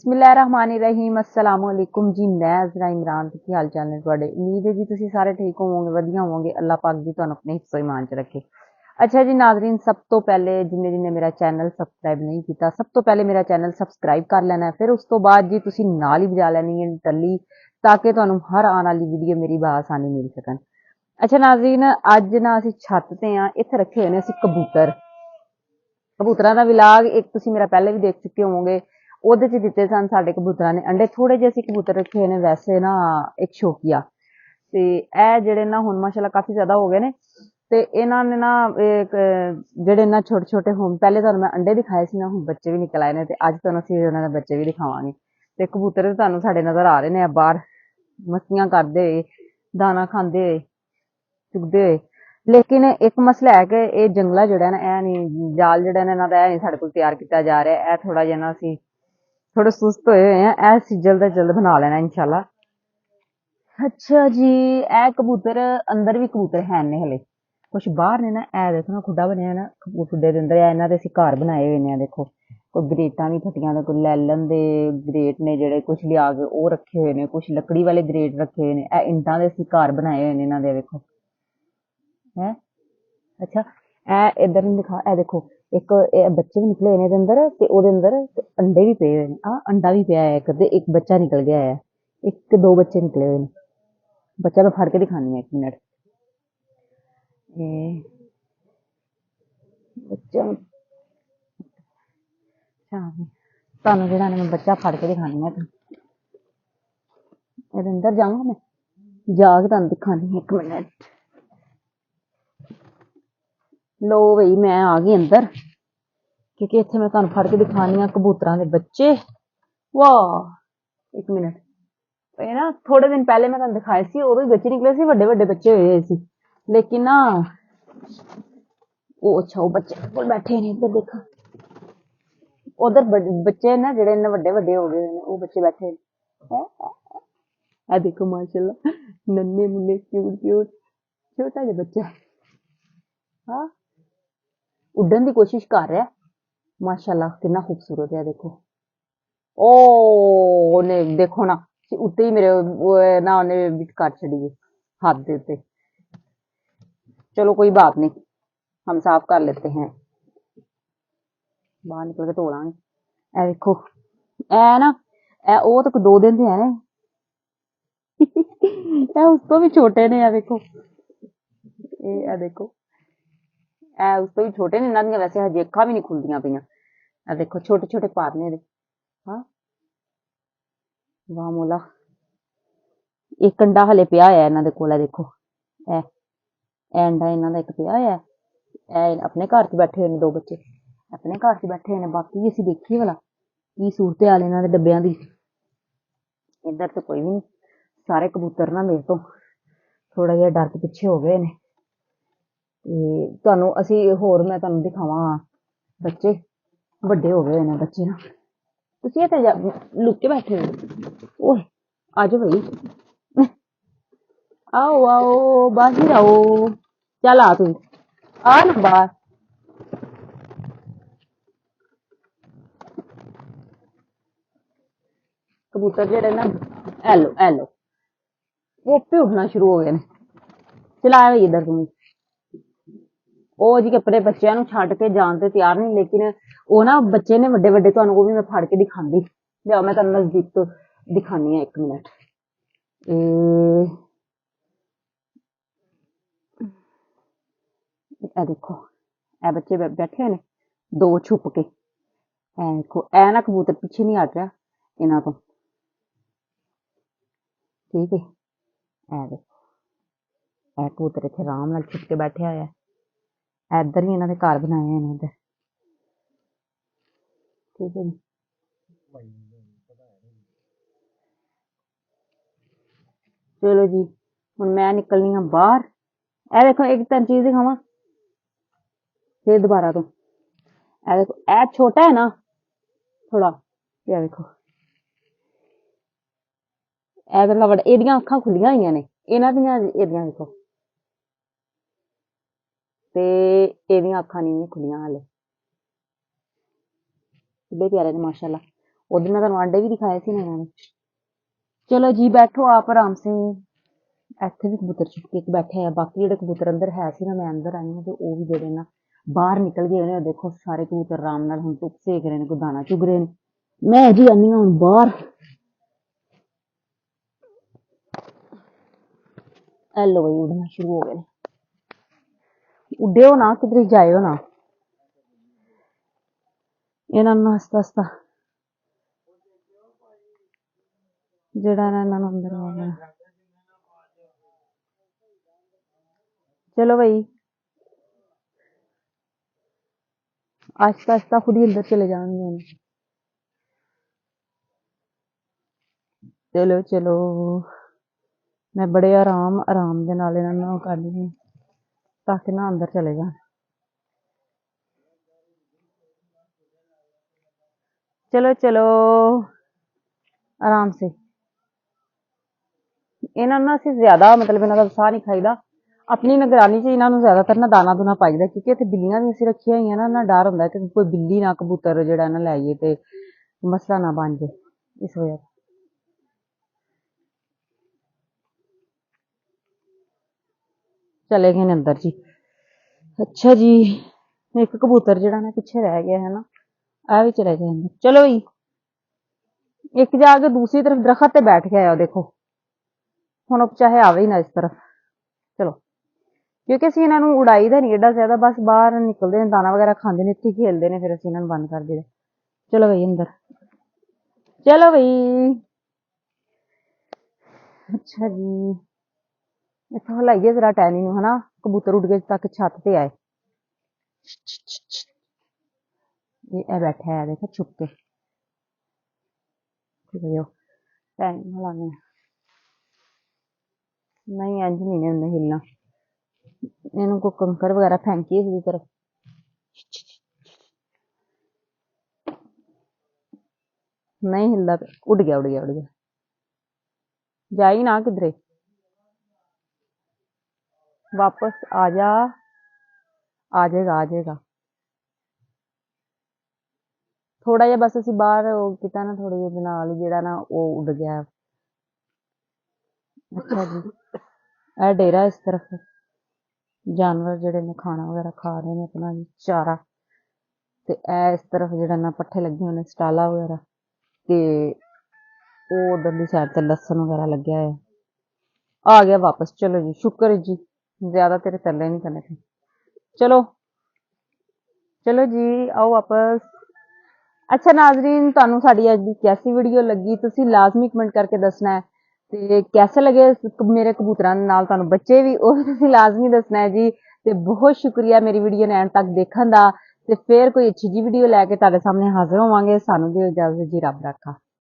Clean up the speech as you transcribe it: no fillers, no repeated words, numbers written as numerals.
बिस्मिल्लाहिर्रहमानिर्रहीम अस्सलाम वालेकुम जी। मैं जरा इमरान की हाल चाल ने तुहाडे उम्मीद है जी तुसी सारे ठीक होवोगे वधिया होवोगे। अल्लाह पाक जी तुहानू अपने हिफ्ज़ो ईमान च रखे। अच्छा जी नाज़रीन, सब तो पहले जिन्हें जिन्हें मेरा चैनल सब्सक्राइब नहीं किया, सब तो पहले मेरा चैनल सब्सक्राइब कर लेना है। फिर उस तो बाद जी तुसी नाल ही बजा लैनी है टल्ली, ताकि तुहानू हर आने वाली वीडियो मेरी बआसानी मिल सकन। अच्छा नाज़रीन, अज ना असीं छत ते आ, इत्थे रखे हुए ने असीं कबूतर। कबूतरां दा विलाग एक तुसी मेरा पहले भी देख चुके होवोगे। ਉਹਦੇ ਚ ਦਿੱਤੇ ਸਨ ਸਾਡੇ ਕਬੂਤਰਾਂ ਨੇ ਅੰਡੇ। ਥੋੜੇ ਜਿਹੇ ਅਸੀਂ ਕਬੂਤਰ ਰੱਖੇ ਹੋਏ ਨੇ ਵੈਸੇ ਨਾ, ਇੱਕ ਸ਼ੌਕੀਆ। ਤੇ ਇਹ ਜਿਹੜੇ ਨਾ ਹੁਣ ਮਾਸ਼ਾਅੱਲਾ ਕਾਫੀ ਜ਼ਿਆਦਾ ਹੋ ਗਏ ਨੇ। ਤੇ ਇਹਨਾਂ ਨੇ ਨਾ ਇੱਕ ਜਿਹੜੇ ਨਾ ਛੋਟੇ ਛੋਟੇ ਹੁਣ ਪਹਿਲੇ ਤੁਹਾਨੂੰ ਮੈਂ ਅੰਡੇ ਦਿਖਾਏ ਸੀ ਨਾ, ਹੁਣ ਬੱਚੇ ਵੀ ਨਿਕਲ ਆਏ ਨੇ ਤੇ ਅੱਜ ਤੁਹਾਨੂੰ ਅਸੀਂ ਉਹਨਾਂ ਦੇ ਬੱਚੇ ਵੀ ਦਿਖਾਵਾਂਗੇ। ਤੇ ਕਬੂਤਰ ਤੁਹਾਨੂੰ ਸਾਡੇ ਨਜ਼ਰ ਆ ਰਹੇ ਨੇ ਬਾਹਰ ਮਸਤੀਆਂ ਕਰਦੇ ਹੋਏ, ਦਾਣਾ ਖਾਂਦੇ ਹੋਏ, ਚੁਗਦੇ ਹੋਏ। ਲੇਕਿਨ ਇੱਕ ਮਸਲਾ ਹੈ ਕਿ ਇਹ ਜੰਗਲਾ ਜਿਹੜਾ ਨਾ, ਇਹ ਨਹੀਂ ਜਾਲ ਜਿਹੜਾ ਨਾ ਇਹਨਾਂ ਦਾ, ਇਹ ਨਹੀਂ ਸਾਡੇ ਕੋਲ ਤਿਆਰ ਕੀਤਾ ਜਾ ਰਿਹਾ। ਇਹ ਥੋੜਾ ਜਿਹਾ ਨਾ ਅਸੀਂ थोड़े सुस्त होए हुए हैं। ऐ जल्द जल्द बना लेना इंशाल्लाह। अच्छा जी, ए कबूतर अंदर भी कबूतर है ने हले, कुछ बाहर ने ना। ए देखो ना खुड्डा बनया ना, खुड्डे दे अंदर इन्हां दे असीं घर बनाए हुए ने। देखो कोई ग्रेटां भी फटियां ने, कोई लैलन दे ग्रेट ने जेहड़े कुछ लिया के ओ रखे हुए ने, कुछ लकड़ी वाले ग्रेट रखे हुए ने। ए इंटां दे असीं घर बनाए हुए ने इन्हां दे। देखो है। अच्छा ए इधर नहीं दिखा, ए देखो एक बच्चे भी निकले हुए ने ਇਹਦੇ ਅੰਦਰ ਤੇ ਉਹਦੇ ਅੰਦਰ अंडे भी पे हुए ने। आ अंडा भी ਪਿਆ ਹੈ ਇੱਕ ਤੇ ਇੱਕ ਬੱਚਾ ਨਿਕਲ ਗਿਆ ਹੈ। ਇੱਕ ਦੋ ਬੱਚੇ ਨਿਕਲੇ ਹੋਏ ਨੇ। ਬੱਚਾ ਮੈਂ ਫੜ ਕੇ ਦਿਖਾਣੀ ਹੈ, 1 ਮਿੰਟ। ਇਹ ਬੱਚਾ ਤੁਹਾਨੂੰ ਜਿਹੜਾ ਮੈਂ ਬੱਚਾ ਫੜ ਕੇ ਦਿਖਾਣੀ ਹੈ, ਇਹਦੇ ਅੰਦਰ ਜਾਵਾਂ ਮੈਂ, ਜਾ ਕੇ ਤੁਹਾਨੂੰ ਦਿਖਾਣੀ ਹੈ, 1 ਮਿੰਟ। लो भाई मैं आ गई अंदर, क्योंकि इत्थे मैं तुहानू फड़ के दिखानी आ कबूतरां दे बच्चे। वाह 1 मिनट। ये ना थोड़े दिन पहले मैं तुहानू दिखाए सी, उदों ही बच्चे निकले सी, वड्डे वड्डे बच्चे होए सी। लेकिन ना वो अच्छा वो बच्चे कोल बैठे ने, इधर देखा उधर बच्चे ना जेहड़े इन्ने वड्डे वड्डे हो गए ने, वो बच्चे बैठे ने। आ देखो माशाल्लाह, नन्हे मुन्ने क्यूट क्यूट छोटा जिहा बच्चा। हाँ उड्डन की कोशिश कर रहा है। माशाल्लाह कितना खूबसूरत है। देखो ओ ने देखो ना, उत्ते ही मेरे ना उन्हें बिट कर छड़ी है हाथ दे उत्ते। चलो कोई बात नहीं, हम साफ कर लेते हैं, बाहर निकल के धो लांगे। ए देखो ए ना, ए ओ तो 2 दिन दे है। ए उस तो भी छोटे ने। ए देखो ए देखो ए उस तो भी छोटे ने। इन्हां दी वैसे हजे अखां भी नहीं खुलदियां पईयां। ए देखो छोटे छोटे पर ने इहदे। हाँ वाह मौला, एक अंडा हले पिया होया इन्हां दे कोल। देखो ए अंडा इन्हां दा एक पिया होया। ए अपने घर च बैठे हुए ने 2 बच्चे, अपने घर च बैठे हुए ने। बाकी असीं देखिए भला की सूरत हाल इन्हां दे डब्बियां दी। इधर तो कोई भी नहीं, सारे कबूतर ना मेरे तो थोड़ा जिहा डर के पिछे हो गए ने। ते तुहानू असीं होर मैं तुहानू दिखावां बच्चे, वड्डे हो गए ने बच्चे ना। तुसीं इत्थे लुक के बैठे हो। ओए आ जाओ भाई, आओ आओ बाहर आओ। चल आ तू आ ना बाहर। कबूतर जेहड़े ना, हेलो हेलो, वो आपे उड़ना शुरू हो गए ने। चला भाई इधर तू। ਉਹ ਜੀ ਆਪਣੇ ਬੱਚਿਆਂ ਨੂੰ ਛੱਡ ਕੇ ਜਾਣ ਤੇ ਤਿਆਰ ਨਹੀਂ, ਲੇਕਿਨ ਉਹ ਨਾ ਬੱਚੇ ਨੇ ਵੱਡੇ ਵੱਡੇ, ਤੁਹਾਨੂੰ ਉਹ ਵੀ ਮੈਂ ਫੜ ਕੇ ਦਿਖਾਉਂਦੀ। ਲਿਆਓ ਮੈਂ ਤੁਹਾਨੂੰ ਨਜ਼ਦੀਕ ਤੋਂ ਦਿਖਾਨੀ ਆ, 1 ਮਿੰਟ। ਇਹ ਦੇਖੋ ਇਹ ਬੱਚੇ ਬੈਠੇ ਨੇ 2 ਛੁਪ ਕੇ। ਇਹ ਦੇਖੋ ਇਹ ਨਾ ਕਬੂਤਰ ਪਿੱਛੇ ਨਹੀਂ ਹਟ ਰਿਹਾ ਇਹਨਾਂ ਤੋਂ, ਠੀਕ ਹੈ। ਇਹ ਦੇਖੋ ਇਹ ਕਬੂਤਰ ਇੱਥੇ ਆਰਾਮ ਨਾਲ ਛੁਪ ਕੇ ਬੈਠਿਆ ਹੋਇਆ। ਇੱਧਰ ਵੀ ਇਹਨਾਂ ਦੇ ਘਰ ਬਣਾਏ ਹੋਏ ਨੇ ਇੱਧਰ, ਠੀਕ ਹੈ ਜੀ। चलो जी हुण मैं निकलनी हाँ बाहर। ए देखो एक तन चीज दिखावा फिर दोबारा तो। ए देखो ए छोटा है ना थोड़ा, ये देखो ए गल्ला बड़ा, एदियां अखां खुलियां होईयां ने, इन्हां दियां एदियां देखो, ते एदियां अखां नहीं खुलियां हाले। बड़े प्यारे ने माशाल्लाह। उस दिन मैं ਤੁਹਾਨੂੰ अंडे भी दिखाए सी ना मैंने। चलो जी बैठो आप आराम से। ਇੱਥੇ ਵੀ ਕਬੂਤਰ ਛੁੱਟ ਕੇ ਇੱਕ ਬੈਠੇ ਆ, ਬਾਕੀ ਜਿਹੜੇ ਕਬੂਤਰ ਅੰਦਰ ਹੈ ਸੀ ਨਾ, ਮੈਂ ਅੰਦਰ ਆਈ ਹਾਂ ਤੇ ਉਹ ਵੀ ਜਿਹੜੇ ਨਾ ਬਾਹਰ ਨਿਕਲ ਗਏ ਨੇ। ਦੇਖੋ ਸਾਰੇ ਕਬੂਤਰ ਆਰਾਮ ਨਾਲ ਹੁਣ ਧੁੱਪ ਸੇਕ ਰਹੇ ਨੇ, ਕੋਈ ਦਾਣਾ ਚੁਗ ਰਹੇ ਨੇ। ਮੈਂ ਜੀ ਆਨੀ ਹੁਣ ਬਾਹਰ। हेलो भाई उड़ना शुरू हो गए। उड्डियो ना, किधर जायो ना। ਇਹਨਾਂ ਨੂੰ ਆਸਤਾ ਆਸਤਾ ਜਿਹੜਾ ਇਹਨਾਂ ਨੂੰ ਅੰਦਰ ਆ ਗਿਆ। चलो भाई आहिस्ता आहिस्ता खुद ही अंदर चले जाएंगे। चलो चलो मैं बड़े आराम आराम दे नाल इन्हां नूं कर लूं ताकि ना अंदर चले जान। चलो चलो आराम से। इन्हां नूं असीं ज्यादा मतलब इन्हां दा वसाह नहीं खाईदा, अपनी निगरानी च इन्हां नूं ज्यादातर ना दाना दूना पाईदा, क्योंकि इत्थे बिल्लियां भी असीं रखियां होईयां ना, इन्हां डर हुंदा कि कोई बिल्ली ना कबूतर जिहड़ा ना लै जाए ते मसला ना बन जाए, इस वजह चले गए ने अंदर जी। अच्छा जी एक कबूतर जिहड़ा ना पिछे रह गया है ना, आ भी चले गए अंदर। चलो जी एक जाके दूसरी तरफ दरखत ते बैठ गया, देखो हुण चाहे आवे ही ना इस तरफ। चलो क्योंकि ਅਸੀਂ ਇਹਨਾਂ ਨੂੰ ਉਡਾਈ ਦਾ ਨਹੀਂ ਏਡਾ ਜ਼ਿਆਦਾ, ਬਸ ਬਾਹਰ ਨਿਕਲਦੇ ਨੇ ਦਾਣਾ ਵਗੈਰਾ ਖਾਂਦੇ ਨੇ, ਇੱਥੇ ਖੇਲਦੇ ਨੇ, ਫਿਰ ਅਸੀਂ ਇਹਨਾਂ ਨੂੰ ਬੰਦ ਕਰ ਦਿੰਦੇ। ਚਲੋ ਬਈ ਅੰਦਰ। ਚਲੋ ਬਈ ਅੱਛਾ ਜੀ ਇੱਥੋਂ ਹਲਾਈਏ ਜ਼ਰਾ ਟੈਨੀ ਨੂੰ ਹਨਾ, ਕਬੂਤਰ ਉੱਡ ਕੇ ਤੱਕ ਛੱਤ ਤੇ ਆਏ। ਇਹ ਬੈਠਾ ਹੈ ਦੇਖੋ ਛੁਪ ਕੇ। ਟੈਨੀ ਹਲਾने नहीं इंज नहीं ने उन्हें हिलना, इन्हों को कंकर वगैरह फेंकी इसकी तरफ। नहीं हिलता, उड़ गया उड़ गया उड़ गया। जाई ना किधरे, वापस आ जा। आ जाएगा आ जाएगा। थोड़ा जिहा बस असीं बाहर किता ना, थोड़े जिहे नाल जिहड़ा ना वो उड़ गया। अच्छा जी ਇਹ डेरा इस तरफ जानवर ਜਿਹੜੇ ਨੇ ਖਾਣਾ ਵਗੈਰਾ ਖਾ ਰਹੇ ਨੇ ਆਪਣਾ ਚਾਰਾ, ਤੇ ਇਹ ਇਸ ਤਰਫ ਜਿਹੜਾ ਨਾ ਪੱਠੇ ਲੱਗੇ ਹੋਏ ਨੇ, ਸਟਾਲਾ ਵਗੈਰਾ, ਤੇ ਉਹ ਉਧਰਲੀ ਸਾਈਡ ਤੇ ਲਸਣ ਵਗੈਰਾ ਲੱਗਿਆ ਹੈ। ਆ ਗਿਆ ਵਾਪਸ। ਚਲੋ ਜੀ ਸ਼ੁਕਰ ਜੀ, ਜ਼ਿਆਦਾ ਤੇਰੇ ਤਰਲੇ ਨਹੀਂ ਕਰਨੇ थे। ਚਲੋ ਚਲੋ ਜੀ आओ वापस। अच्छा नाजरीन ਤੁਹਾਨੂੰ ਸਾਡੀ ਅੱਜ ਦੀ ਕੈਸੀ ਵੀਡੀਓ ਲੱਗੀ ਤੁਸੀਂ ਲਾਜ਼ਮੀ ਕਮੈਂਟ ਕਰਕੇ ਦੱਸਣਾ ਹੈ, ਤੇ कैसे लगे मेरे कबूतरां नाल ਤੁਹਾਨੂੰ ਬੱਚੇ ਵੀ ਉਹ ਤੁਸੀਂ ਲਾਜ਼ਮੀ ਦੱਸਣਾ ਹੈ ਜੀ। ਤੇ ਬਹੁਤ ਸ਼ੁਕਰੀਆ ਮੇਰੀ ਵੀਡੀਓ ਨੂੰ ਐਂਡ ਤੱਕ ਦੇਖਣ ਦਾ। ਤੇ ਫੇਰ ਕੋਈ ਅੱਛੀ ਜੀ ਵੀਡੀਓ ਲੈ ਕੇ ਤੁਹਾਡੇ ਸਾਹਮਣੇ ਹਾਜ਼ਰ ਹੋਵਾਂਗੇ। ਸਾਨੂੰ ਦਿਓ ਇਜਾਜ਼ਤ ਜੀ, ਰੱਬ ਰਾਖਾ।